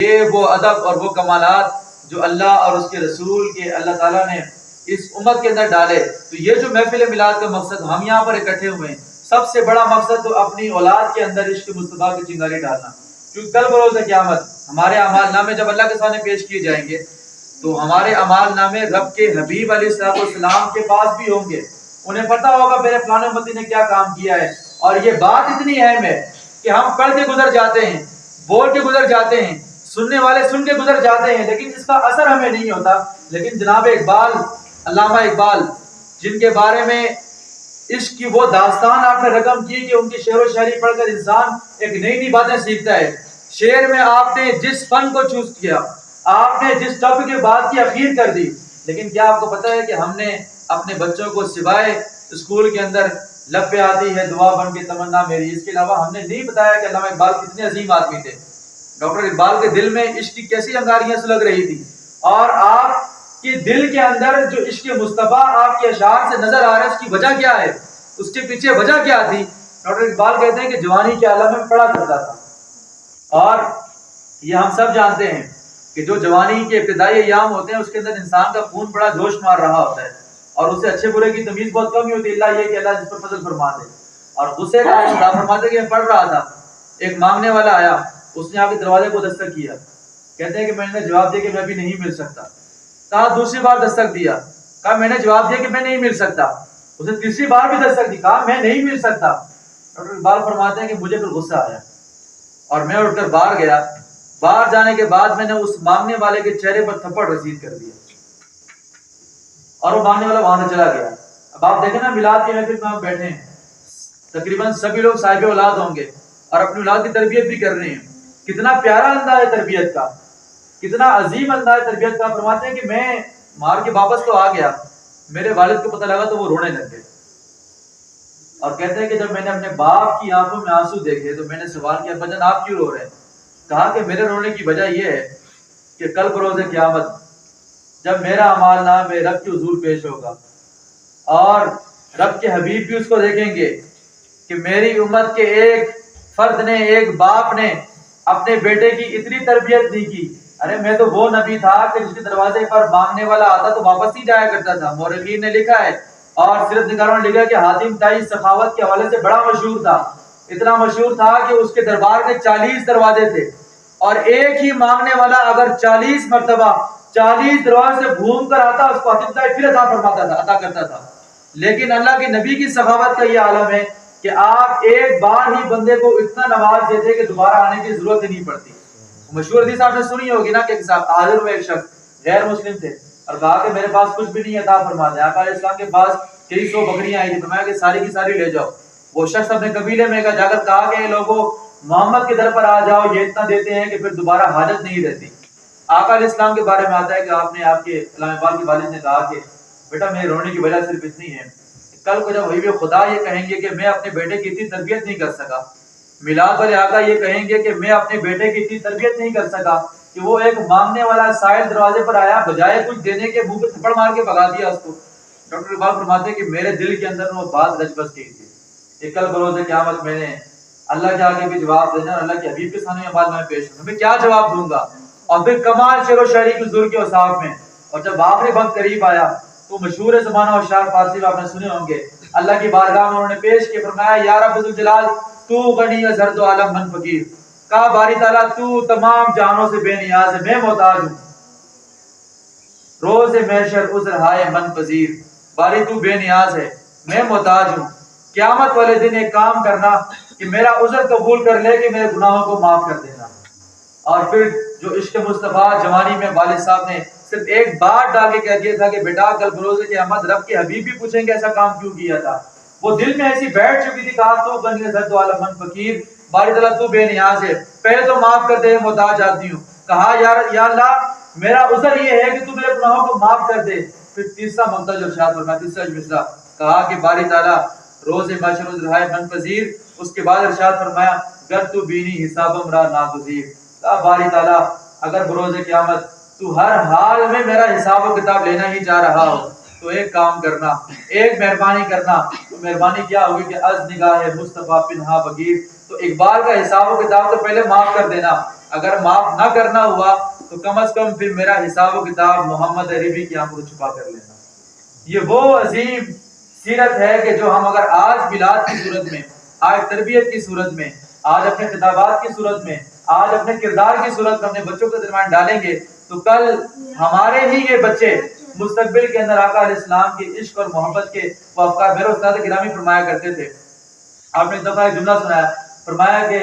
یہ وہ ادب اور وہ کمالات جو اللہ اور اس کے رسول کے اللہ تعالیٰ نے اس امت کے اندر ڈالے. تو یہ جو محفل میلاد کا مقصد ہم یہاں پر اکٹھے ہوئے ہیں، سب سے بڑا مقصد تو اپنی اولاد کے اندر عشق مصطفیٰ کی چنگاری ڈالنا. کیونکہ کل بروز قیامت ہمارے اعمال نامے جب اللہ کے سامنے پیش کیے جائیں گے تو ہمارے اعمال نامے رب کے حبیب علیہ السلام کے پاس بھی ہوں گے. انہیں پتہ ہوگا میرے فلاں امتی نے کیا کام کیا ہے. اور یہ بات اتنی اہم ہے کہ ہم پڑھ کے گزر جاتے ہیں، بول کے گزر جاتے ہیں، سننے والے سن کے گزر جاتے ہیں، لیکن اس کا اثر ہمیں نہیں ہوتا. لیکن جناب اقبال، علامہ اقبال، جن کے بارے میں عشق کی وہ داستان آپ نے رقم کی کہ ان کی شعر و شاعری پڑھ کر انسان ایک نئی نئی باتیں سیکھتا ہے. شعر میں آپ نے جس فن کو چوز کیا، آپ نے جس ٹاپک کی بات کی اخیر کر دی، لیکن کیا آپ کو پتہ ہے کہ ہم نے اپنے بچوں کو سوائے اسکول کے اندر لب پہ آتی ہے دعا بن کے تمنا میری، اس کے علاوہ ہم نے نہیں بتایا کہ علامہ اقبال کتنے عظیم آدمی تھے. ڈاکٹر اقبال کے دل میں عشق کی کیسی انگاریاں سلگ رہی تھی، اور آپ کے دل کے اندر جو عشق مصطفیٰ آپ کے اشعار سے نظر آ رہا ہے، اس کی وجہ کیا ہے، اس کے پیچھے وجہ کیا تھی. ڈاکٹر اقبال کہتے ہیں کہ جوانی کے عالم میں پڑھا کرتا تھا. اور یہ ہم سب جانتے ہیں کہ جو جوانی کے ابتدائی ایام ہوتے ہیں اس کے اندر انسان کا خون بڑا جوش مار رہا ہوتا ہے، اور اسے اچھے برے کی تمیز بہت کم ہی ہوتی ہے، اللہ یہ کہ اللہ جس پر فضل فرما دے. اور غصے کا خدا فرماتے کہ میں پڑھ رہا تھا، ایک مانگنے والا آیا، اس نے آ کے دروازے کو دستک کیا. کہتے ہیں کہ میں نے جواب دیا کہ میں بھی نہیں مل سکتا. کہا دوسری بار دستک دیا، کہا میں نے جواب دیا کہ میں نہیں مل سکتا. اس نے تیسری بار بھی دستک دی، کہا میں نہیں مل سکتا. ڈاکٹر اقبال فرماتے ہیں کہ مجھے پھر غصہ آیا اور میں اٹھ کر باہر گیا. باہر جانے کے بعد میں نے اس مانگنے والے کے چہرے پر تھپڑ رسید کر دیا اور وہ مانگنے والا وہاں سے چلا گیا. اب آپ دیکھیں نا، میلاد کے محفل میں ہم بیٹھے ہیں، تقریباً سبھی لوگ صاحب اولاد ہوں گے اور اپنی اولاد کی تربیت بھی کر رہے ہیں. کتنا پیارا انداز ہے تربیت کا، کتنا عظیم انداز ہے تربیت کا. فرماتے ہیں کہ میں مار کے واپس تو آ گیا، میرے والد کو پتہ لگا تو وہ رونے لگ گئے. اور کہتے ہیں کہ جب میں نے اپنے باپ کی آنکھوں میں آنسو دیکھے تو میں نے سوال کیا ابا جان آپ کیوں رو رہے ہیں؟ کہا کہ میرے رونے کی وجہ یہ ہے کہ کل بروز قیامت جب میرا اعمال نامہ رب کے حضور پیش ہوگا اور رب کے حبیب بھی اس کو دیکھیں گے کہ میری امت کے ایک فرد نے، ایک باپ نے اپنے بیٹے کی اتنی تربیت نہیں کی. ارے میں تو وہ نبی تھا کہ جس کے دروازے پر مانگنے والا آتا تو واپس ہی جایا کرتا تھا. مورخین نے لکھا ہے اور سیرت نگاروں نے لکھا کہ حاتم طائی سخاوت کے حوالے سے بڑا مشہور تھا. اتنا مشہور تھا کہ اس کے دربار کے 40 دروازے تھے، اور ایک ہی مانگنے والا اگر 40 مرتبہ 40 دروازے سے گھوم کر آتا اس کو حاتم طائی پھر عطا کرتا تھا. لیکن اللہ کے نبی کی سخاوت کا یہ عالم ہے کہ آپ ایک بار ہی بندے کو اتنا نواز دیتے کہ دوبارہ آنے کی ضرورت ہی نہیں پڑتی. مشہور حدیث آپ نے سنی ہوگی نا کہ حاضر ہوئے ایک شخص غیر مسلم تھے اور کہا کہ میرے پاس کچھ بھی نہیں عطا فرما دیں. آقا علیہ السلام کے پاس کئی سو بکریاں آئی تھی، فرمایا کہ ساری کی ساری لے جاؤ. وہ شخص اپنے قبیلے میں جا کر کہا کہ لوگوں محمد کے در پر آ جاؤ، یہ اتنا دیتے ہیں کہ پھر دوبارہ حاجت نہیں رہتی. آقا علیہ السلام کے بارے میں آتا ہے کہ آپ نے آپ کے علامہ اقبال کے والد نے کہا کہ بیٹا میرے رونے کی وجہ صرف اتنی ہے، کل کو جب وہی خدا یہ کہیں گے کہ میں اپنے بیٹے کی اتنی تربیت نہیں کر سکا، میلاد والے آقا یہ کہیں گے کہ میں اپنے بیٹے کی اتنی تربیت نہیں کر سکا کہ وہ ایک مانگنے والا سائل دروازے پر آیا، بجائے کچھ دینے کے منہ پہ تھپڑ مار کے بھگا دیا اس کو. ڈاکٹر اقبال فرماتے ہیں کہ میرے دل کے اندر وہ بات رچ بس گئی تھی کہ کل بروز قیامت میں نے اللہ کے آگے بھی جواب دینا، اللہ کے حبیب کے سامنے بعد میں پیش ہوں، میں کیا جواب دوں گا. اور پھر کمال شعر و شاعری کی حضور کے اوصاف میں. اور جب آخری وقت قریب آیا تو مشہور زمانہ اور شعر فارسی میں آپ نے سنے ہوں گے، اللہ کی بارگاہ میں انہوں نے پیش کیا، فرمایا یا رب ذوالجلال تو غنی ازہر دو عالم من فقیر. کہا باری تعالیٰ تو تمام جہانوں سے بے نیاز ہے، میں محتاج ہوں. روز محشر عذر ہائے من پذیر، باری تو بے نیاز ہے میں محتاج ہوں. قیامت والے دن ایک کام کرنا کہ میرا عذر قبول کر لے کہ میرے گناہوں کو معاف کر دینا. اور پھر جو عشق مصطفیٰ جوانی میں والد صاحب نے صرف ایک بات ڈال کے کہہ دیا تھا کہ بیٹا کل بروز قیامت رب کے حبیب بھی پوچھیں گے ایسا کام کیوں کیا تھا. وہ دل میں ایسی بیٹھ چکی تھی، کہا تو غنی ازہر دو عالم من فقیر، باری تعالیٰ تو بے نیاز ہے، پہلے تو معاف کر دے، محتاج آدمی ہوں. کہا یا اللہ میرا عذر یہ ہے کہ تو میرے گناہوں کو معاف کر دے. پھر تیسرا منتر جو ارشاد فرمایا، تیسرا مصرع کہا کہ باری تعالیٰ روز محشر عذر ہائے من پذیر. اس کے بعد ارشاد فرمایا گر تو بینی حسابم را ناگزیر. کہا باری تعالیٰ اگر بروز قیامت تو ہر حال میں میرا حساب و کتاب لینا ہی چاہ رہا ہو تو ایک کام کرنا، ایک مہربانی کرنا. تو مہربانی کیا ہوگی کہ از نگاہ مصطفیٰ پنہا بگیر. تو اقبال کا حساب و کتاب تو پہلے معاف کر دینا، اگر معاف نہ کرنا ہوا تو کم از کم پھر میرا حساب و کتاب محمد عربی کی آنکھوں چھپا کر لینا. یہ وہ عظیم سیرت ہے کہ جو ہم اگر آج میلاد کی صورت میں، آج تربیت کی صورت میں، آج اپنے خطابات کی صورت میں، آج اپنے کردار کی صورت میں اپنے بچوں کے درمیان ڈالیں گے تو کل ہمارے ہی یہ بچے مستقبل کے اندر آقا علیہ السلام کے عشق اور محبت کے وہ افکار. میرے استاد گرامی فرمایا کرتے تھے، آپ نے ایک دفعہ ایک جملہ سنایا، فرمایا کہ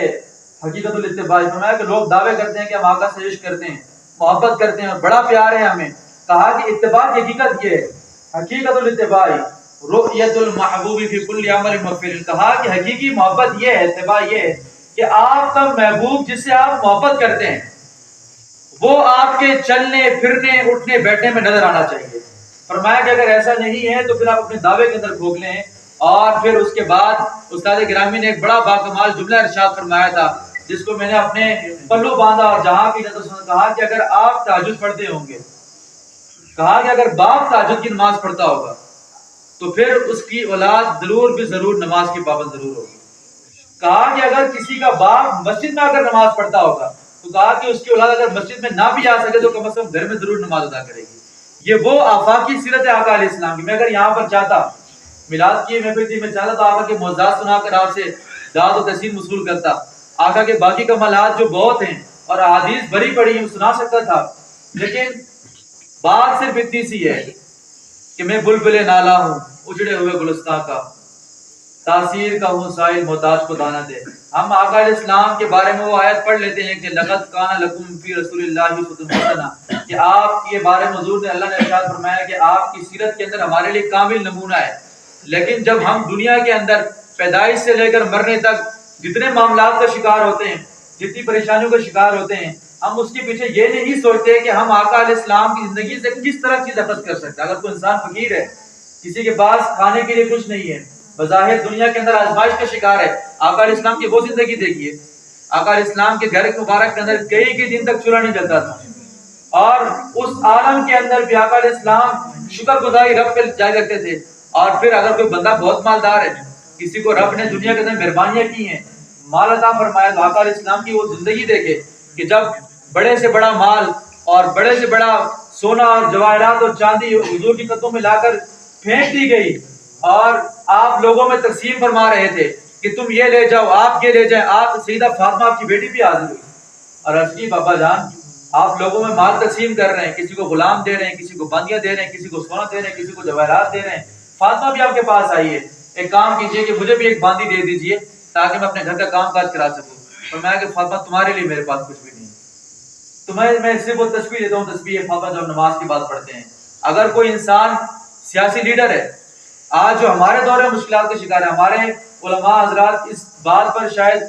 حقیقت الاتباع، فرمایا کہ لوگ دعوے کرتے ہیں کہ ہم آقا سے عشق کرتے ہیں، محبت کرتے ہیں اور بڑا پیار ہے ہمیں. کہا کہ اتباع کی حقیقت یہ ہے، حقیقت الاتباع رؤیت المحبوب فی کل عمل مغفر. کہا کہ حقیقی محبت یہ ہے، اتباع یہ ہے کہ آپ کا محبوب جس سے آپ محبت کرتے ہیں وہ آپ کے چلنے پھرنے اٹھنے بیٹھنے میں نظر آنا چاہیے. فرمایا کہ اگر ایسا نہیں ہے تو پھر آپ اپنے دعوے کے اندر گھوک لیں. اور پھر اس کے بعد استاد گرامی نے ایک بڑا باکمال جملہ ارشاد فرمایا تھا جس کو میں نے اپنے پلو باندھا اور جہاں کی نظر سے کہا کہ اگر آپ تہجد پڑھتے ہوں گے، کہا کہ اگر باپ تہجد کی نماز پڑھتا ہوگا تو پھر اس کی اولاد ضرور بھی ضرور نماز کی پابند ضرور ہوگی. کہا کہ اگر کسی کا باپ مسجد میں اگر نماز پڑھتا ہوگا تو کہا کہ اس کی اولاد اگر مسجد میں نہ بھی آ سکے تو کم از کم گھر میں ضرور نماز ادا کرے گی. یہ وہ آفاقی سیرت ہے آقا علیہ السلام کی. میں اگر یہاں پر چاہتا میلاد کی محفل تھی، میں چاہتا تو آقا کے معجزات سنا کر آپ سے داد و تحسین وصول کرتا. آقا کے باقی کمالات جو بہت ہیں اور احادیث بھری پڑی ہیں سنا سکتا تھا، لیکن بات صرف اتنی سی ہے کہ میں بلبل نالا ہوں اجڑے ہوئے گلستان کا، تاثیر کا ہوں سائل محتاج کو دانا دے. ہم آقا علیہ السلام کے بارے میں وہ آیت پڑھ لیتے ہیں کہ لقد کان لکم فی رسول اللہ اسوۃ حسنہ، کہ آپ کے بارے میں حضور نے اللہ نے ارشاد فرمایا کہ آپ کی سیرت کے اندر ہمارے لیے کامل نمونہ ہے. لیکن جب ہم دنیا کے اندر پیدائش سے لے کر مرنے تک جتنے معاملات کا شکار ہوتے ہیں، جتنی پریشانیوں کا شکار ہوتے ہیں، ہم اس کے پیچھے یہ نہیں سوچتے کہ ہم آقا علیہ السلام کی زندگی سے کس طرح چیز اخذ کر سکتے ہیں. اگر کوئی انسان فقیر ہے، کسی کے پاس کھانے کے لیے کچھ نہیں ہے، بظاہر دنیا کے اندر آزمائش کا شکار ہے، آقا علیہ السلام کی وہ زندگی دیکھیے. آقا علیہ السلام کے گھر مبارک کے اندر کئی دن تک چولہا نہیں جلتا تھا، اور اس عالم کے اندر بھی آقا علیہ السلام شکر گزاری رب پہ جاری رکھتے تھے. اور پھر اگر کوئی بندہ بہت مالدار ہے، کسی کو رب نے دنیا کے اندر مہربانیاں کی ہیں، مال عطا فرمایا، تو آقا علیہ السلام کی وہ زندگی دیکھے کہ جب بڑے سے بڑا مال اور بڑے سے بڑا سونا اور جواہرات اور چاندی حضور کی قدموں میں لا کر پھینک دی گئی اور آپ لوگوں میں تقسیم فرما رہے تھے کہ تم یہ لے جاؤ، آپ یہ لے جائیں. آپ سیدہ فاطمہ آپ کی بیٹی بھی حاضر ہوئی اور عرض کی بابا جان آپ لوگوں میں مال تقسیم کر رہے ہیں، کسی کو غلام دے رہے ہیں، کسی کو باندیاں دے رہے ہیں، کسی کو سونا دے رہے ہیں، کسی کو جواہرات دے رہے ہیں. فاطمہ بھی آپ کے پاس آئی ہے، ایک کام کیجئے کہ مجھے بھی ایک باندی دے دیجئے تاکہ میں اپنے گھر کا کام کاج کرا سکوں. اور میں کہ فاطمہ تمہارے لیے میرے پاس کچھ بھی نہیں، تمہیں میں صرف وہ تسبیح دیتا ہوں، تسبیح فاطمہ جو ہم نماز کی بات پڑھتے ہیں. اگر کوئی انسان سیاسی لیڈر ہے، آج جو ہمارے دور میں مشکلات کا شکار ہے، ہمارے علماء حضرات اس بات پر شاید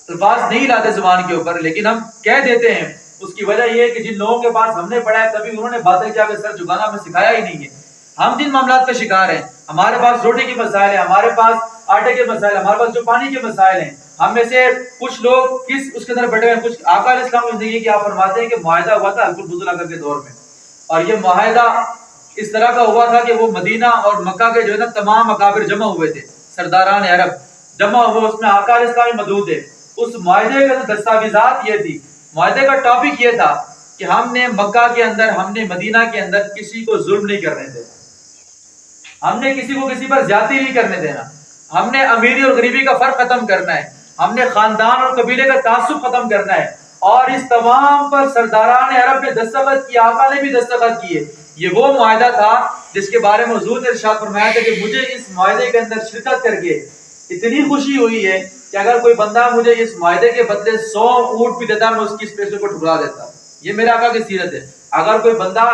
الفاظ نہیں لاتے زبان کے اوپر، لیکن ہم کہہ دیتے ہیں. اس کی وجہ یہ ہے کہ جن لوگوں کے پاس ہم نے پڑھا ہے کبھی انہوں نے باتیں کیا کہ سر جھکانا ہمیں سکھایا ہی نہیں ہے. ہم جن معاملات کا شکار ہیں، ہمارے پاس روٹی کے مسائل ہیں، ہمارے پاس آٹے کے مسائل، ہمارے پاس جو پانی کے مسائل ہیں، ہم میں سے کچھ لوگ کس اس کے اندر بیٹھے ہیں. کچھ آقا علیہ السلام کی زندگی کی آپ فرماتے ہیں کہ معاہدہ ہوا تھا حلف الفضل کے دور میں، اور یہ معاہدہ اس طرح کا ہوا تھا کہ وہ مدینہ اور مکہ کے جو ہے نا تمام اکابر جمع ہوئے تھے، سرداران عرب جمع ہوئے، اس میں آقا علیہ السلام موجود ہے. اس معاہدے کا دستاویزات یہ تھی، معاہدے کا ٹاپک یہ تھا کہ ہم نے مکہ کے اندر، ہم نے مدینہ کے اندر کسی کو ظلم نہیں کرنے دینا، ہم نے کسی کو کسی پر زیادتی نہیں کرنے دینا، ہم نے امیری اور غریبی کا فرق ختم کرنا ہے، ہم نے خاندان اور قبیلے کا تعصب ختم کرنا ہے. اور اس تمام پر سرداران عرب نے دستخط کیے، آقا نے بھی دستخط کیے. یہ وہ معاہدہ تھا جس کے بارے میں حضور نے ارشاد فرمایا تھا کہ مجھے اس معاہدے کے اندر شرکت کر کے اتنی خوشی ہوئی ہے کہ اگر کوئی بندہ مجھے اس معاہدے کے بدلے 100 اونٹ بھی دیتا میں اس کی اس پیسے کو ٹھکرا دیتا. یہ میرے آقا کی سیرت ہے. اگر کوئی بندہ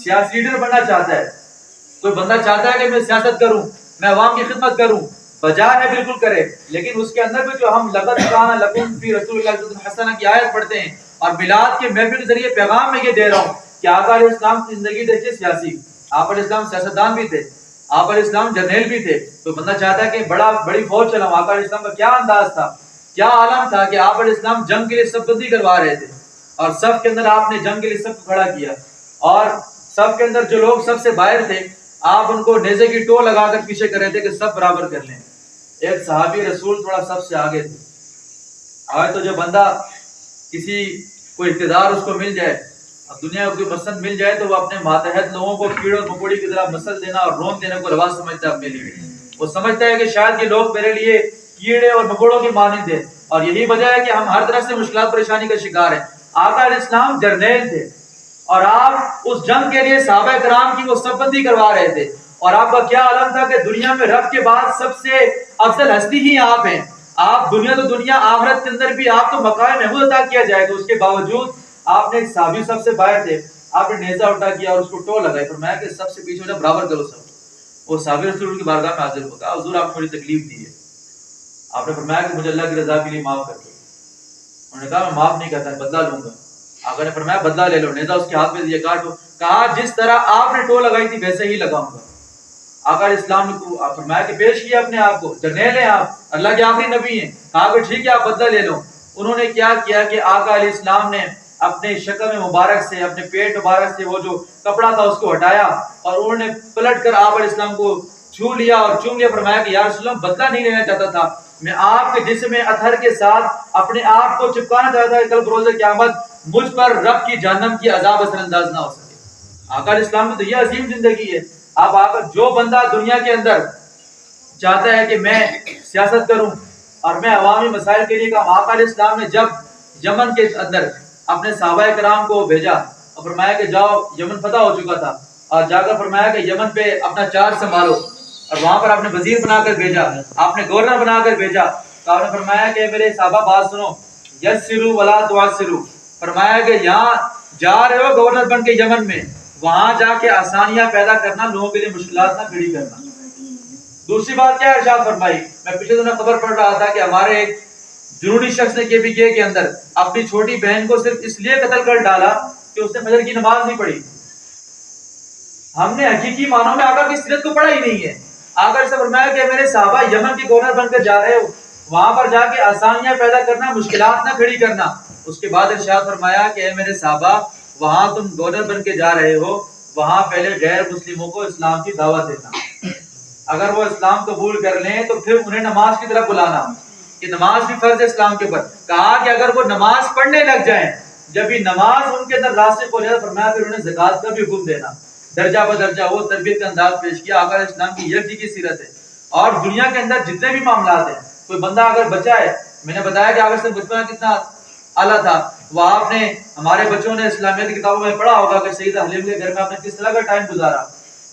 سیاسی لیڈر بننا چاہتا ہے، کوئی بندہ چاہتا ہے کہ میں سیاست کروں، میں عوام کی خدمت کروں، بجائے ہے بالکل کرے، لیکن اس کے اندر بھی جو ہم لقد کان لکم فی رسول اللہ اسوۃ حسنہ کی آیت پڑھتے ہیں اور میلاد کے محفل کے ذریعے پیغام میں یہ دے رہا ہوں کہ آقا علیہ السلام کی زندگی دیکھیے سیاسی، آپ علیہ السلام سیاستدان بھی تھے، آپ علیہ السلام جرنیل بھی تھے. تو بندہ چاہتا ہے کہ بڑی فوج چلاؤں. آقا علیہ السلام کا کیا انداز تھا، کیا عالم تھا کہ آپ علیہ السلام جنگ کے لیے صف بندی کروا رہے تھے اور صف کے اندر آپ نے جنگ کے لیے صف کھڑا کیا، اور صف کے اندر جو لوگ سب سے باہر تھے آپ ان کو نیزے کی ٹو لگا کر پیچھے کر رہے تھے کہ سب برابر کر لیں. ایک صحابی رسول تھوڑا سب سے آگے تھے. آج تو جو بندہ کسی کوئی اقتدار اس کو مل جائے، اب دنیا کو کوئی مسند مل جائے تو وہ اپنے ماتحت لوگوں کو کیڑوں مکوڑی کی طرح مسل دینا اور رون دینے کو روا سمجھتا ہے اپنے لیے. وہ سمجھتا ہے کہ شاید یہ لوگ میرے لیے کیڑے اور مکوڑوں کی مانند ہیں، اور یہی وجہ ہے کہ ہم ہر طرح سے مشکلات پریشانی کا شکار ہیں. آقا علیہ السلام جرنیل تھے اور آپ اس جنگ کے لیے صحابہ کرام کی وہ صف بندی کروا رہے تھے، اور آپ کا کیا عالم تھا کہ دنیا میں رب کے بعد سب سے افضل ہستی ہی آپ ہیں. آپ دنیا تو دنیا، آخرت کے اندر بھی آپ کو مقام محمود عطا کیا جائے گا. اس کے باوجود آپ نے صحابی سب سے باہر تھے، آپ نے نیزہ اٹھا کیا اور اس کو ٹو لگائی، فرمایا کہ سب سے پیچھے ہو برابر کرو سب. وہ صحابی رسول کی بارگاہ میں حاضر ہوگا، حضور آپ نے بڑی تکلیف دی ہے. آپ نے فرمایا کہ مجھے اللہ کی رضا کے لیے معاف کر دو. انہوں نے کہا میں معاف نہیں کرتا، بدلہ لوں گا. آقا نے فرمایا بدلہ لے لو. نیزہ اس کے ہاتھ میں دیا، کاٹو. کہا جس طرح آپ نے ٹو لگائی تھی ویسے ہی لگاؤں گا. آقا علیہ السلام نے فرمایا کہ پیش کیا اپنے آپ کو، جرنیل ہیں آپ، اللہ کے آخری نبی ہیں. کہا کہ ٹھیک ہے آپ بدلہ لے لو. انہوں نے کیا کیا کہ آقا علیہ السلام نے اپنے شکم مبارک سے، اپنے پیٹ مبارک سے وہ جو کپڑا تھا اس کو ہٹایا اور انہوں نے پلٹ کر آپ علیہ السلام کو چھو لیا اور چوم لیا. فرمایا کہ یا رسول اللہ بدلہ نہیں لینا چاہتا تھا، میں آپ کے جسم اطہر کے ساتھ اپنے آپ کو چپکانا چاہتا تھا کہ کل بروز قیامت مجھ پر رب کی جہنم کی عذاب اثر انداز نہ ہو سکے. آقا علیہ السلام کی تو یہ عظیم زندگی ہے. اب آقا جو بندہ دنیا کے اندر چاہتا ہے کہ میں سیاست کروں اور میں عوامی مسائل کے لیے کام، آقا علیہ السلام نے جب یمن کے اندر اپنے صحابہ کرام کو بھیجا اور فرمایا کہ جاؤ، یمن فتح ہو چکا تھا، اور جا کر فرمایا کہ یمن پہ اپنا چارج سنبھالو، اور وہاں پر آپ نے وزیر بنا کر بھیجا، آپ نے گورنر بنا کر بھیجا. تو آپ نے فرمایا کہ میرے صحابہ بات سنو، یسروا ولا تعسروا. فرمایا کہ یہاں جا رہے ہو گورنر بن کے یمن میں، وہاں جا کے آسانیاں پیدا کرنا، لوگوں کے لیے مشکلات نہ کھڑی کرنا. دوسری بات کیا ارشاد فرمائی، میں پچھلے دنوں خبر پڑھ رہا تھا کہ ہمارے ایک جنونی شخص نے KPK کے اندر اپنی چھوٹی بہن کو صرف اس لیے قتل کر ڈالا کہ اس نے فجر کی نماز نہیں پڑھی. ہم نے حقیقی معنوں میں آقا کی سیرت کو پڑھا ہی نہیں ہے. آقا سے فرمایا کہ میرے صحابہ یمن کے گورنر بن کر جا رہے ہو، وہاں پر جا کے آسانیاں پیدا کرنا، مشکلات نہ کھڑی کرنا. اس کے بعد ارشاد فرمایا کہ اے میرے صحابہ وہاں تم گورنر بن کے جا رہے ہو، وہاں پہلے غیر مسلموں کو اسلام کی دعوت دینا، اگر وہ اسلام قبول کر لیں تو پھر انہیں نماز کی طرف بلانا کہ نماز بھی فرض ہے اسلام کے اوپر. کہا کہ اگر وہ نماز پڑھنے لگ جائیں، جب یہ نماز ان کے اندر راسخ ہو جائے، فرمایا پھر انہیں زکات کا بھی حکم دینا. درجہ بدرجہ وہ تربیت کا انداز پیش کیا. آقا علیہ السلام کی یکجہتی کی سیرت ہے. اور دنیا کے اندر جتنے بھی معاملات ہیں، کوئی بندہ اگر بچہ ہے، میں نے بتایا کہ آقا سے بچپنا کتنا اعلیٰ تھا، وہ آپ نے ہمارے بچوں نے اسلامیت کی کتابوں میں پڑھا ہوگا کہ سیدہ حلیم کے گھر میں آپ نے کس طرح کا ٹائم گزارا.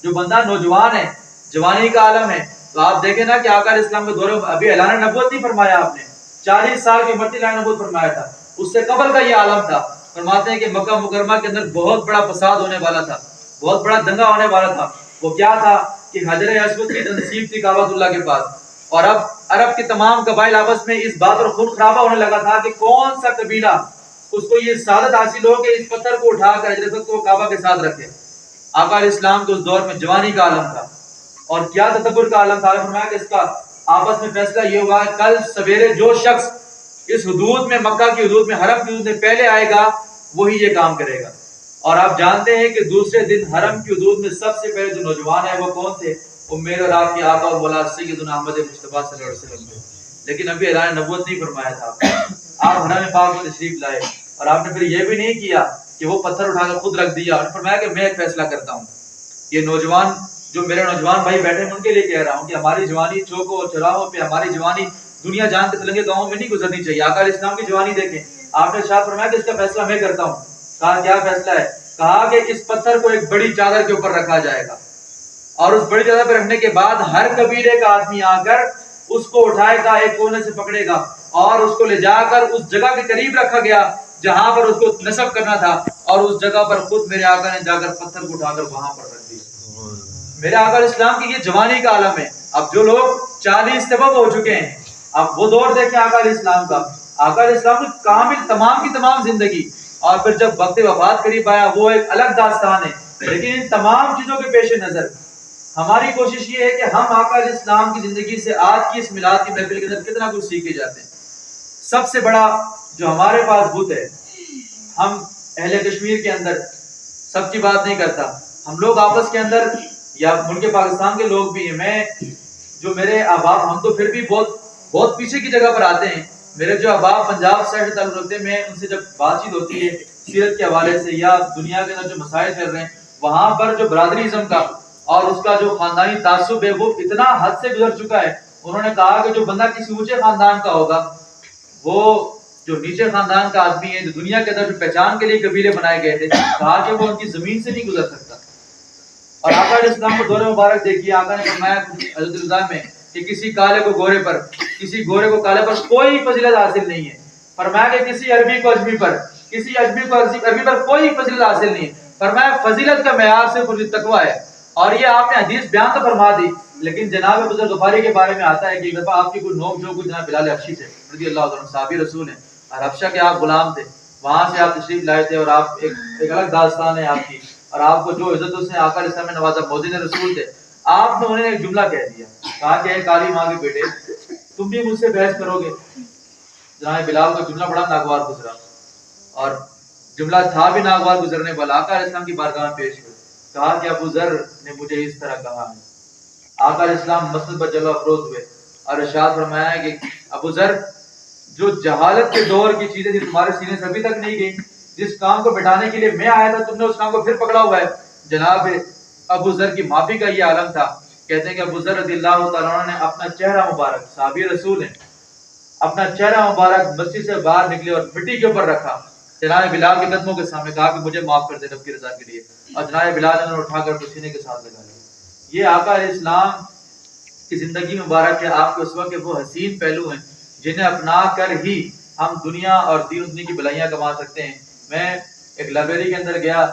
جو بندہ نوجوان ہے، جوانی کا عالم ہے، تو آپ دیکھیں نا کہ آقا علیہ السلام کے دور میں ابھی اعلان نبوت نہیں فرمایا آپ نے، 40 سال کی عمر تھی اعلان نبوت فرمایا تھا. اس سے قبل کا یہ عالم تھا. فرماتے ہیں کہ مکہ مکرمہ کے اندر بہت بڑا فساد ہونے والا تھا، بہت بڑا دنگا ہونے والا تھا. وہ کیا تھا کہ حجر اسود کی تنصیب تھی کعبۃ اللہ کے پاس، اور اب عرب کے تمام قبائل آپس میں اس بات پر خون خرابہ ہونے لگا تھا کہ کون سا قبیلہ اس کو یہ سعادت حاصل ہو کہ اس پتھر کو اٹھا کر حجر اسود کو کعبہ کے ساتھ رکھے. آقا علیہ السلام کے اس دور میں جوانی کا عالم تھا اور کیا تدبر کا عالم تھا. فرمایا کہ اس کا آپس میں فیصلہ یہ ہوا کہ کل سویرے جو شخص اس حدود میں، مکہ کی حدود میں، حرم کی حدود میں پہلے آئے گا وہی یہ کام کرے گا. اور آپ جانتے ہیں کہ دوسرے دن حرم کی حدود میں سب سے پہلے جو نوجوان ہیں وہ کون تھے؟ وہ میرے اور آپ کے آقا اور مولا سیدنا احمد مصطفیٰ صلی اللہ علیہ وسلم تھے. لیکن ابھی اعلان نبوت نہیں فرمایا تھا. آپ حرم پاک میں تشریف لائے اور آپ نے پھر یہ بھی نہیں کیا کہ وہ پتھر اٹھا کر خود رکھ دیا. اور فرمایا کہ میں ایک فیصلہ کرتا ہوں، یہ نوجوان جو میرے نوجوان بھائی بیٹھے ہیں ان کے لیے کہہ رہا ہوں کہ ہماری جوانی چوکوں اور چوراہوں پہ، ہماری جوانی دنیا جان کے تلنگے گاؤں میں نہیں گزرنی چاہیے. آقا علیہ السلام کی جوانی دیکھیں. آپ نے ارشاد فرمایا کہ اس کا فیصلہ میں کرتا ہوں. کہا کیا فیصلہ ہے؟ کہا کہ اس پتھر کو ایک بڑی چادر کے اوپر رکھا جائے گا، اور اس بڑی چادر پر رکھنے کے بعد ہر قبیلے کا آدمی آ کر اس کو اٹھائے گا، ایک کونے سے پکڑے گا اور اس کو لے جا کر اس جگہ کے قریب رکھا گیا جہاں پر اس کو نصب کرنا تھا، اور اس جگہ پر خود میرے آقا نے جا کر پتھر کو اٹھا کر وہاں پر رکھ دیا. میرے آقا علیہ السلام کی یہ جوانی کا عالم ہے. اب جو لوگ 40 تبق ہو چکے ہیں، اب وہ دور دیکھیں آقا علیہ السلام کا. آقا علیہ السلام کی کامل تمام کی تمام زندگی، اور پھر جب وقت وفات قریب آیا وہ ایک الگ داستان ہے. لیکن ان تمام چیزوں کے پیش نظر ہماری کوشش یہ ہے کہ ہم آقا علیہ السلام کی زندگی سے آج کی اس میلاد کی محفل کے اندر کتنا کچھ سیکھ کے جاتے ہیں. سب سے بڑا جو ہمارے پاس بت ہے، ہم اہل کشمیر کے اندر سب کی بات نہیں کرتا، ہم لوگ آپس کے اندر یا ملک پاکستان کے لوگ بھی ہیں، میں جو میرے احباب، ہم تو پھر بھی بہت پیچھے کی جگہ پر آتے ہیں. میرے جو احباب پنجاب سائڈ سے تعلق رکھتے ہیں، میں ان سے جب بات چیت ہوتی ہے سیرت کے حوالے سے یا دنیا کے اندر جو مسائل چل رہے ہیں، وہاں پر جو برادریزم کا اور اس کا جو خاندانی تعصب ہے وہ اتنا حد سے گزر چکا ہے. انہوں نے کہا کہ جو بندہ کسی اونچے خاندان کا ہوگا وہ جو نیچے خاندان کا آدمی ہے، جو دنیا کے اندر جو پہچان کے لیے قبیلے بنائے گئے تھے، کہا کہ وہ ان کی زمین سے نہیں گزر سکتا. اور آقا علیہ السلام کو دور مبارک دیکھیے، آقا نے فرمایا حضرت رضا میں کہ کسی کالے کو گورے پر، کسی گورے کو کالے پر کوئی فضیلت حاصل نہیں ہے. فرمایا کہ کسی عربی کو اجمی پر، کسی اجمی کو عربی پر کوئی فضیلت حاصل نہیں ہے. فرمایا فضیلت کا معیار صرف تقویٰ ہے. اور یہ آپ نے حدیث بیان تو فرما دی، لیکن جناب بزرگ غفاری کے بارے میں آتا ہے کہ ایک دفعہ آپ کی کوئی نوک جھوک جناب بلال حبشی سے رضی اللہ عنہ، صحابی رسول ہیں اور حبشہ کے آپ غلام تھے، وہاں سے آپ تشریف لائے تھے اور آپ ایک الگ داستان ہے آپ کی، اور آپ کو جو عزت اس نے آقا علیہ السلام نے نوازا، موزین رسول تھے. آپ نے انہیں ایک جملہ کہہ دیا، کہا کہ اے کالی ماں کے بیٹے تم بھی مجھ سے بحث کرو گے. جناب بلال کا جملہ بڑا ناگوار گزرا، اور جملہ تھا بھی ناگوار گزرنے والا. آقا علیہ السلام کی بارگاہ میں پیش ہوئے، کہا کہ ابو ذر نے مجھے اس طرح کہا ہے. آقا علیہ السلام مسجد پر جلوہ افروز ہوئے اور ارشاد فرمایا ہے کہ ابو ذر، جو جہالت کے دور کی چیزیں تھی تمہارے سینے سے ابھی تک نہیں گئی، جس کام کو بٹانے کے لیے میں آیا تھا تم نے اس کام کو پھر پکڑا ہوا ہے. جناب ابو ذر کی معافی کا یہ عالم تھا. کہتے ہیں کہ ابو ذر رضی اللہ تعالیٰ عنہ نے اپنا چہرہ مبارک، صحابی رسول ہیں، اپنا چہرہ مبارک مسجد سے باہر نکلے اور مٹی کے اوپر رکھا، جناب بلال کے قدموں کے سامنے، کہا کہ مجھے معاف کر دے رب کی رضا کے لیے. اور جناب بلال نے انہیں اٹھا کر پسینے کے ساتھ لگا لیا. یہ آقا علیہ السلام کی زندگی مبارک ہے، آپ کے اسوہ کے وہ حسین پہلو ہیں جنہیں اپنا کر ہی ہم دنیا اور دین و دنیا کی بھلائیاں کما سکتے ہیں. میں ایک لائبریری کے اندر گیا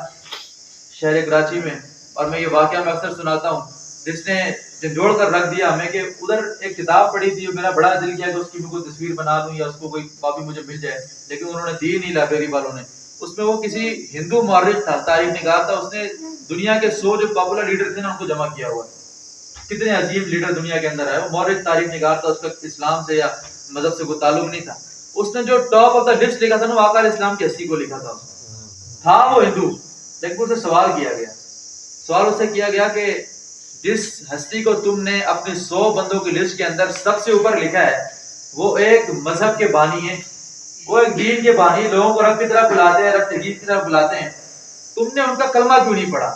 شہر کراچی میں، اور میں یہ واقعہ میں اکثر سناتا ہوں، جس نے جھنجھوڑ کر رکھ دیا ہمیں، کہ ادھر ایک کتاب پڑھی تھی، میرا بڑا دل کیا کہ اس کی میں کوئی تصویر بنا دوں یا اس کو کوئی کاپی مجھے مل جائے، لیکن انہوں نے دی نہیں لائبریری والوں نے. اس میں وہ کسی ہندو مورخ تھا، تاریخ نگار تھا، اس نے دنیا کے 100 جو پاپولر لیڈر تھے نا ان کو جمع کیا ہوا ہے. کتنے عظیم لیڈر دنیا کے اندر ہے، وہ مورخ تاریخ نگار تھا، اس کا اسلام سے یا مذہب سے کوئی تعلق نہیں تھا. اس نے جو ٹاپ آف دا لسٹ لکھا تھا نا، وہ آقا علیہ السلام کی ہستی کو لکھا تھا وہ ہندو، لیکن اسے سوال کیا گیا، سوال اس سے کیا گیا کہ جس ہستی کو تم نے اپنے 100 بندوں کی لسٹ کے اندر سب سے اوپر لکھا ہے، وہ ایک مذہب کے بانی ہے، وہ ایک دین کے بانی، لوگوں کو رب کی طرف بلاتے ہیں، رب تحقیق کی طرف بلاتے ہیں، تم نے ان کا کلمہ کیوں نہیں پڑھا؟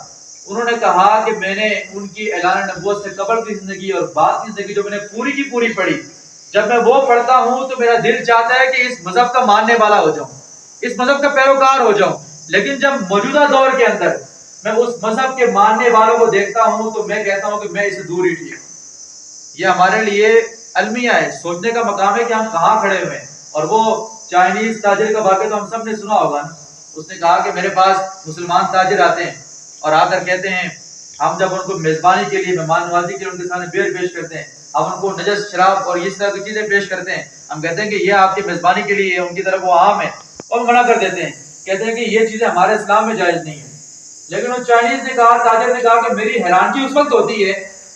انہوں نے کہا کہ میں نے ان کی اعلان نبوت سے قبل کی زندگی اور بعد کی زندگی جو میں نے پوری کی پوری پڑھی، جب میں وہ پڑھتا ہوں تو میرا دل چاہتا ہے کہ اس مذہب کا ماننے والا ہو جاؤں، اس مذہب کا پیروکار ہو جاؤں، لیکن جب موجودہ دور کے اندر میں اس مذہب کے ماننے والوں کو دیکھتا ہوں تو میں کہتا ہوں کہ میں اسے دور ہی ٹھیک ہوں. یہ ہمارے لیے المیہ ہے، سوچنے کا مقام ہے کہ ہم کہاں کھڑے ہوئے ہیں. اور وہ چائنیز تاجر کا واقعہ تو ہم سب نے سنا ہوگا نا. اس نے کہا کہ میرے پاس مسلمان تاجر آتے ہیں اور آ کر کہتے ہیں، ہم جب ان کو میزبانی کے لیے، مہمان نوازی کے لیے ان کے سامنے بیئر پیش کرتے ہیں، ہم ان کو نجس شراب اور اس طرح کی چیزیں پیش کرتے ہیں، ہم کہتے ہیں کہ یہ آپ کی میزبانی کے لیے، ان کی طرف وہ عام ہے، اور منع کر دیتے ہیں، کہتے ہیں کہ یہ چیزیں ہمارے اسلام میں جائز نہیں ہے. لیکن وہ چائنیز نے کہا، تاجر نے کہا کہ میری حیرانگی اس وقت ہوتی ہے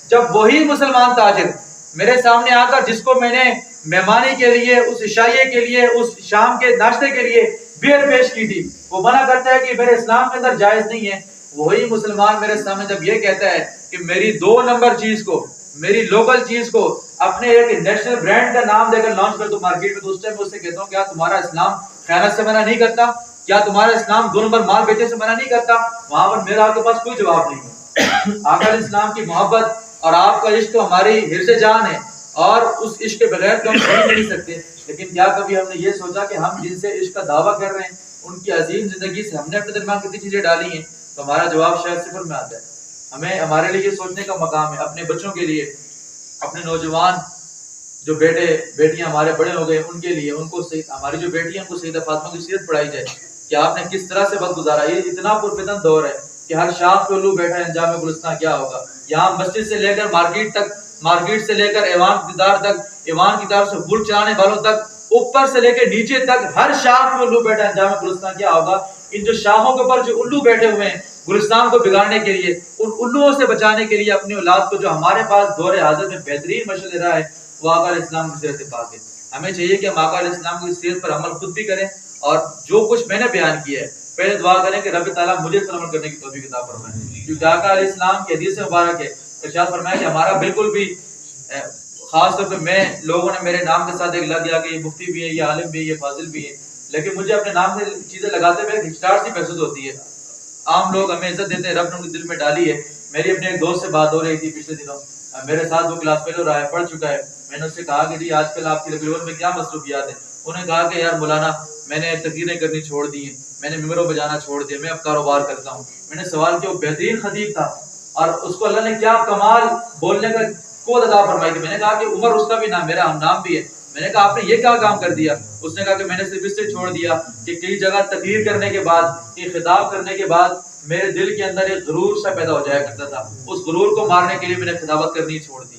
جب وہی مسلمان تاجر میرے سامنے آ کر، جس کو میں نے مہمانی کے لیے، اس عشائیے کے لیے، اس شام کے ناشتے کے لیے بیئر پیش کی تھی، وہ منع کرتا ہے کہ میرے اسلام کے اندر جائز نہیں ہے. وہی مسلمان میرے سامنے جب یہ کہتا ہے کہ میری 2 نمبر چیز کو، میری لوکل چیز کو اپنے ایک نیشنل برانڈ کا نام دے کر لانچ کر دو مارکیٹ میں، تو اس ٹائم میں اس سے کہتا ہوں کیا تمہارا اسلام خیانت سے منع نہیں کرتا؟ کیا تمہارا اسلام 2 نمبر مال بیچنے سے منع نہیں کرتا؟ وہاں پر میرا آپ کے پاس کوئی جواب نہیں ہے. آقا علیہ السلام کی محبت اور آپ کا عشق تو ہماری حرص جان ہے، اور اس عشق کے بغیر تو ہم جی نہیں سکتے. لیکن کیا کبھی ہم نے یہ سوچا کہ ہم جن سے عشق کا دعویٰ کر رہے ہیں، ان کی عظیم زندگی سے ہم نے اپنے درمیان کتنی چیزیں ڈالی ہیں؟ تو ہمارا جواب شاید 0 میں آتا ہے. ہمیں، ہمارے لیے یہ سوچنے کا مقام ہے، اپنے بچوں کے لیے، اپنے نوجوان جو بیٹے بیٹیاں ہمارے بڑے ہو گئے ان کے لیے، ان کو ہماری جو بیٹیاں ان کو سیدہ فاطمہ کی سیرت پڑھائی جائے کہ آپ نے کس طرح سے وقت گزارا. یہ اتنا پرفتن دور ہے کہ ہر شاخ پہ الو بیٹھا ہے، انجام گلستان کیا ہوگا. یہاں مسجد سے لے کر مارکیٹ تک، مارکیٹ سے لے کر ایوان کی دیدار تک، ایوان کی طرف سے بل چلانے والوں تک، اوپر سے لے کے نیچے تک ہر شاخ میں الو بیٹھا ہے، انجام گلستان کیا ہوگا. ان جو شاخوں کے اوپر جو الو بیٹھے ہوئے ہیں گلستان کو بگاڑنے کے لیے، ان الوؤں سے بچانے کے لیے اپنی اولاد کو، جو ہمارے پاس دور حاضر میں بہترین مشورہ دے رہا ہے، وہ آقا علیہ السلام کی سیرت پاک ہے. ہمیں چاہیے کہ ہم آقا علیہ السلام کی سیرت پر عمل خود بھی کریں، اور جو کچھ میں نے بیان کیا ہے پہلے دعا کریں کہ رب تعالیٰ مجھے اس پر عمل کرنے کی توفیق عطا فرمائے. کیونکہ آقا علیہ السلام کی حدیث سے مبارک ہے، ارشاد فرمایا کہ ہمارا بالکل بھی خاص طور پہ میں لوگوں نے میرے نام کے ساتھ ایک لگ گیا کہ یہ مفتی بھی ہے، یہ عالم بھی ہے، یہ فاضل بھی ہے، لیکن مجھے اپنے نام سے چیزیں لگاتے ہوئے ہچکچاہٹ سی محسوس ہوتی ہے. عام لوگ ہمیں عزت دیتے ہیں، رب نے ان کے دل میں ڈالی ہے. میری اپنے ایک دوست سے بات ہو رہی تھی پچھلے دنوں، میرے ساتھ وہ کلاس فیلو رہا ہے، پڑھ چکا ہے. میں نے اس سے کہا کہ جی آج کل آپ کی ربیع الاول میں کیا مصروفیات ہیں؟ انہوں نے کہا کہ یار مولانا میں نے تقریریں کرنی چھوڑ دی ہیں، میں نے ممبروں پہ جانا چھوڑ دیا، میں اب کاروبار کرتا ہوں. میں نے سوال کیا، وہ بہترین خطیب تھا اور اس کو اللہ نے کیا کمال بولنے کا قوت عطا فرمائی. میں نے کہا کہ عمر اس کا بھی نام، میرا ہم نام بھی ہے. میں نے کہا آپ نے یہ کیا کام کر دیا؟ اس نے کہا کہ میں نے صرف اس سے چھوڑ دیا کہ کئی جگہ تقریر کرنے کے بعد، ایک خطاب کرنے کے بعد میرے دل کے اندر ایک غرور سا پیدا ہو جایا کرتا تھا. اس غرور کو مارنے کے لیے میں نے خطابت کرنی چھوڑ دی.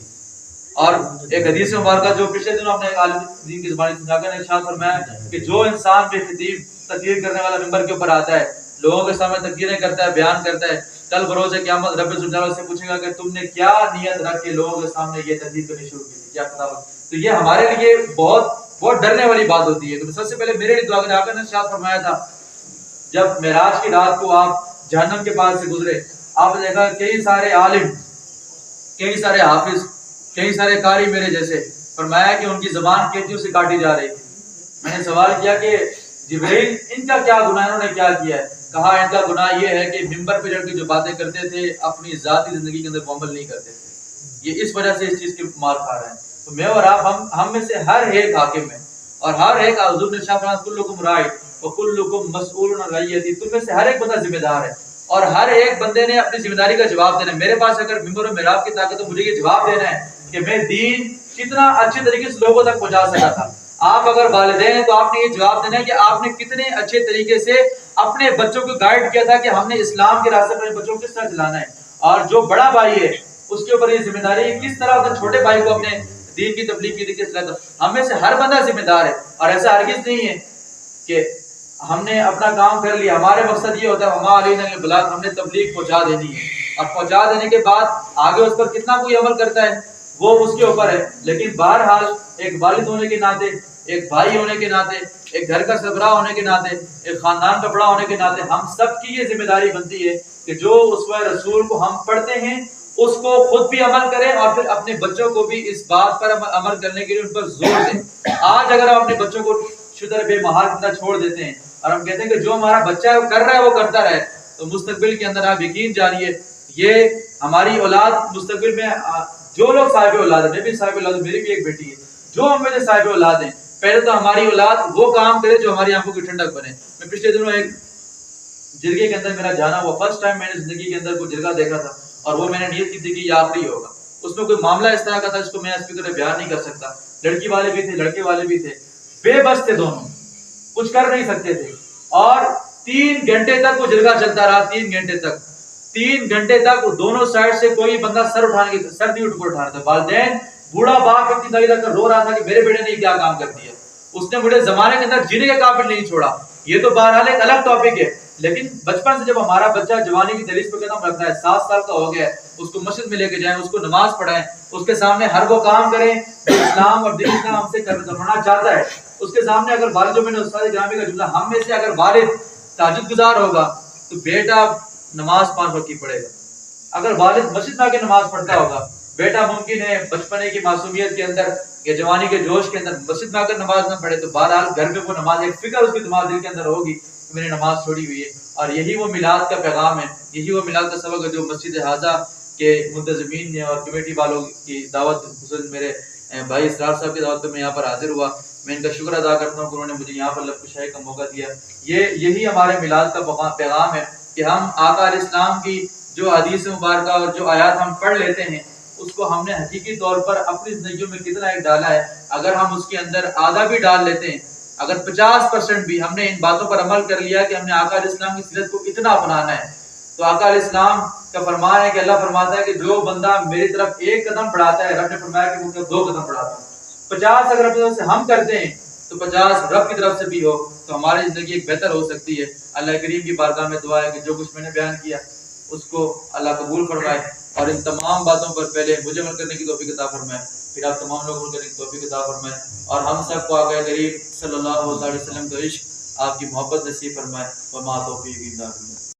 اور ایک حدیث مبارکہ جو پچھلے دنوں ہم نے عالم دین کی زبانی سنا کر ارشاد فرمایا کہ جو انسان بے خطیب تقریر کرنے والا ممبر کے اوپر آتا ہے، لوگوں کے سامنے تقریریں کرتا ہے، بیان کرتا ہے، کل بروز قیامت رب الجلال سے پوچھے گا کہ تم نے کیا نیت رکھ کے لوگوں کے سامنے یہ تقریر کرنی شروع کی، کیا خطابت. تو یہ ہمارے لیے بہت ڈرنے والی بات ہوتی ہے. تو سب سے پہلے میرے لیے دعا کریں. آقا نے ارشاد فرمایا تھا جب معراج کی رات کو آپ جہنم کے پاس سے گزرے، آپ نے دیکھا کئی سارے عالم، کئی سارے حافظ، کئی سارے قاری میرے جیسے. فرمایا کہ ان کی زبان کیچوں سے کاٹی جا رہی تھی. میں نے سوال کیا کہ جبرائیل ان کا کیا گناہ ہے، انہوں نے کیا کیا ہے؟ کہا ان کا گناہ یہ ہے کہ ممبر پہ چڑھ کے جو باتیں کرتے تھے اپنی ذاتی زندگی کے اندر عمل نہیں کرتے تھے، یہ اس وجہ سے اس چیز کی مار کھا رہے ہیں. تو میں اور آپ ہم میں سے ہر ایک حاکم ہے، اور ہر ایک حضور نے ارشاد فرمایا کلکم راع وکلکم مسئول عن رعیتہ، تم میں سے ہر ایک بندہ ذمہ دار ہے اور ہر ایک بندے نے اپنی ذمہ داری کا جواب دینا ہے. میرے پاس اگر ممبر و محراب کی طاقت تو مجھے یہ جواب دینا ہے کہ میں دین کتنا اچھے طریقے سے لوگوں تک پہنچا سکا تھا. آپ اگر والدین ہیں تو آپ نے یہ جواب دینا ہے کہ آپ نے کتنے اچھے طریقے سے اپنے بچوں کو گائیڈ کیا تھا کہ ہم نے اسلام کے راستے پر بچوں کو کس طرح چلانا ہے. اور جو بڑا بھائی ہے اس کے اوپر یہ ذمہ داری ہے کس طرح اپنے چھوٹے بھائی کو اپنے دین کی تبلیغ کی طریقے سے چلاتا. ہم میں سے ہر بندہ ذمہ دار ہے اور ایسا ہرگز نہیں ہے کہ ہم نے اپنا کام کر لیا. ہمارے مقصد یہ ہوتا ہے ہما علینا البلاغ، ہم نے تبلیغ پہنچا دینی ہے اور پہنچا دینے کے بعد آگے اس پر کتنا کوئی عمل کرتا ہے وہ اس کے اوپر ہے. لیکن بہرحال ایک والد ہونے کے ناطے، ایک بھائی ہونے کے ناطے، ایک گھر کا سربراہ ہونے کے ناطے، ایک خاندان کا بڑا ہونے کے ناطے ہم سب کی یہ ذمہ داری بنتی ہے کہ جو اسوہ رسول کو ہم پڑھتے ہیں اس کو خود بھی عمل کریں اور پھر اپنے بچوں کو بھی اس بات پر عمل کرنے کے لیے ان پر زور دیں. آج اگر ہم اپنے بچوں کو شدر بے مہار بندہ چھوڑ دیتے ہیں اور ہم کہتے ہیں کہ جو ہمارا بچہ ہے وہ کر رہا ہے وہ کرتا رہے، تو مستقبل کے اندر آپ یقین جانیے یہ ہماری اولاد مستقبل میں جو لوگ صاحب اولاد ہیں، میں بھی صاحب اولاد ہوں، میری بھی ایک بیٹی ہے، جو ہم میں سے صاحب اولاد ہیں پہلے تو ہماری اولاد وہ کام کرے جو ہماری آنکھوں کی ٹھنڈک بنے. میں پچھلے دنوں ایک جرگے کے اندر میرا جانا ہوا، فرسٹ ٹائم میں نے زندگی کے اندر کوئی جرگہ دیکھا تھا اور وہ میں نے نیت کی تھی کہ یہ آخری ہوگا. اس میں کوئی معاملہ اس طرح کا تھا جس کو میں اسپیکر میں بیان نہیں کر سکتا. لڑکی والے بھی تھے، لڑکے والے بھی تھے، بے بس تھے دونوں، کچھ کر نہیں سکتے تھے. اور 3 گھنٹے تک وہ جرگہ چلتا رہا. 3 گھنٹے تک وہ دونوں سائڈ سے کوئی بندہ سر نہیں اٹھ رہا تھا. والدین بوڑھا باپ اتنی دیر تک رو رہا تھا کہ میرے بیٹے نے کیا کام کر دیا، اس نے مجھے زمانے کے اندر جینے کے قابل نہیں چھوڑا. یہ تو بہرحال ایک الگ ٹاپک ہے، لیکن بچپن سے جب ہمارا بچہ جوانی کی دہلیز پہ قدم رکھتا ہے، 7 سال کا ہو گیا ہے، اس کو مسجد میں لے کے جائیں، اس کو نماز پڑھائیں، اس کے سامنے ہر وہ کام کریں جو اسلام اور دین اسلام ہم سے کرنا چاہتا ہے. اس کے سامنے اگر والد، جو میں نے استاد گرامی کا جملہ، ہم میں سے اگر والد تہجد گزار ہوگا تو بیٹا نماز 5 وقت کی پڑھے گا. اگر والد مسجد میں آ کے نماز پڑھتا ہوگا، بیٹا ممکن ہے بچپنے کی معصومیت کے اندر یا جوانی کے جوش کے اندر مسجد میں آ کر نماز نہ پڑھے، تو بہرحال گھر میں وہ نماز، ایک فکر اس کی دل کے اندر ہوگی کہ میں نے نماز چھوڑی ہوئی ہے. اور یہی وہ میلاد کا پیغام ہے، یہی وہ میلاد کا سبق ہے جو مسجد حاضہ کے منتظمین نے اور کمیٹی والوں کی دعوت، خصوصاً میرے بھائی اسرار صاحب کی دعوت پہ میں یہاں پر حاضر ہوا. میں ان کا شکر ادا کرتا ہوں کہ انہوں نے مجھے یہاں پر لفظ شاعری کا موقع دیا. یہی ہمارے میلاد کا پیغام ہے کہ ہم آقا علیہ السلام کی جو حدیث مبارکہ اور جو آیات ہم پڑھ لیتے ہیں اس کو ہم نے حقیقی طور پر اپنی زندگیوں میں کتنا ایک ڈالا ہے. اگر ہم اس کے اندر آدھا بھی ڈال لیتے ہیں، اگر 50% بھی ہم نے ان باتوں پر عمل کر لیا کہ ہم نے آقا علیہ السلام کی سیرت کو اتنا اپنانا ہے، تو آقا علیہ السلام کا فرمان ہے کہ اللہ فرماتا ہے کہ جو بندہ میری طرف 1 قدم بڑھاتا ہے، رب نے فرمایا کہ مجھے 2 قدم بڑھاتا ہے. 50 اگر اپنی طرف سے ہم کرتے ہیں تو 50 رب کی طرف سے بھی ہو تو ہماری زندگی ایک بہتر ہو سکتی ہے. اللہ کریم کی بارگاہ میں دعا ہے کہ جو کچھ میں نے بیان کیا اس کو اللہ قبول فرمائے اور ان تمام باتوں پر پہلے مجھے عمل کرنے کی توفیق عطا فرمائے، پھر آپ تمام لوگوں کو عمل کرنے کی توفیق عطا فرمائے اور ہم سب کو آقا کریم صلی اللہ علیہ وسلم کا عشق، آپ کی محبت نصیب فرمائے. وما توفیقی الا باللہ.